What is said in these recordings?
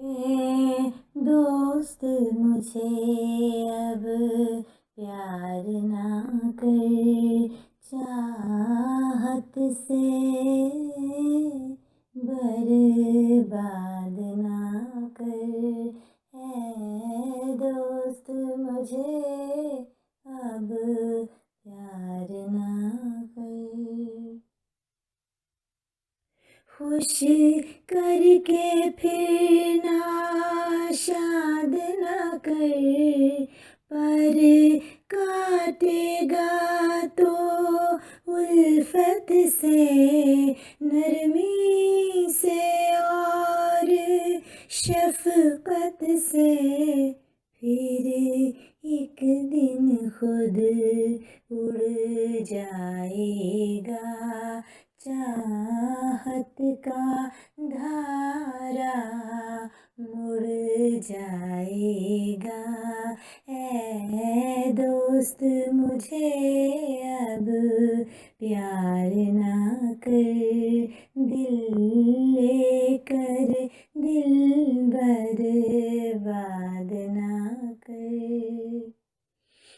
ए दोस्त मुझे अब प्यार ना कर, चाहत से बर्बाद ना कर। ए दोस्त मुझे अब प्यार ना कर। खुश करके फिर नाशाद ना कर, पर काटेगा तो उल्फत से, नरमी से और शफकत से। फिर एक दिन खुद उड़ जाएगा, चाहत का धारा मुड़ जाएगा। ए दोस्त मुझे अब प्यार ना कर, दिल लेकर दिल बर्बाद ना कर।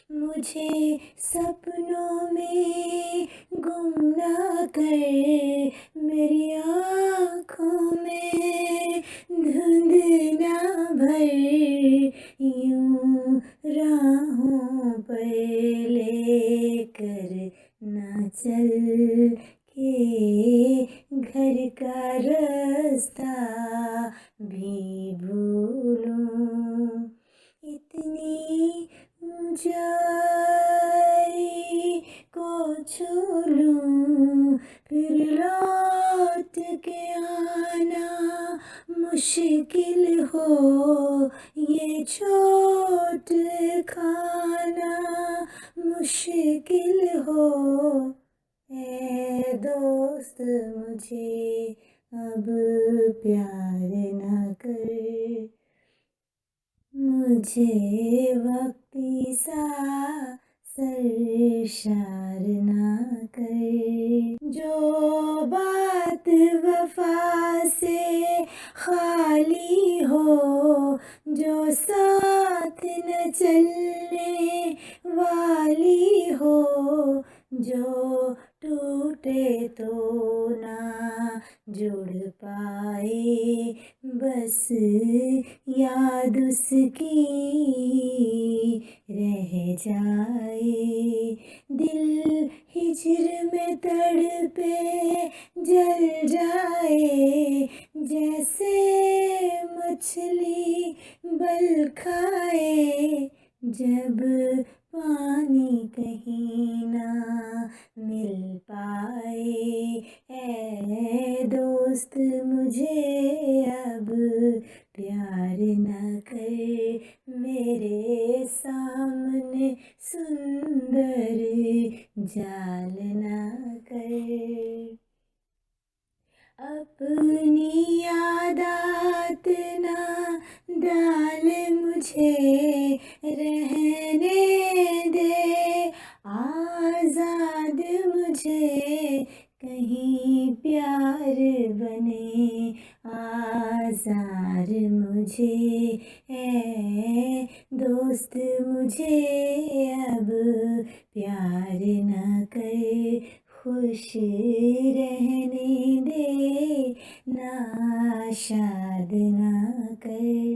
मुझे सपनों में गुम ना कर, मेरी आँखों में धुंध ना भर। यूं राहों पर लेकर ना चल के घर का रास्ता भी भूलूं। इतनी ऊंचाई को छू लूं, फिर लौट के आना मुश्किल हो, ये चोट खाना मुश्किल हो। ए दोस्त मुझे अब प्यार ना कर, मुझे वक्ती सा सरशार ना कर। जो बात वफा से खाली हो, जो साथ न चलने वाली हो, जो टूटे तो ना जुड़ पाए, बस याद उसकी रह जाए। दिल हिज्र में तड़पे जल जाए, जैसे मछली बल खाए, जब पानी कहीं ना मिल पाए। ए दोस्त मुझे अब प्यार न कर, मेरे सामने सुंदर जाल न कर। अपनी आदत ना डाल, मुझे रहने दे आजाद। मुझे कहीं प्यार बने आज़ार मुझे। ए दोस्त मुझे अब प्यार न कर, खुश रहने दे नाशाद ना कर।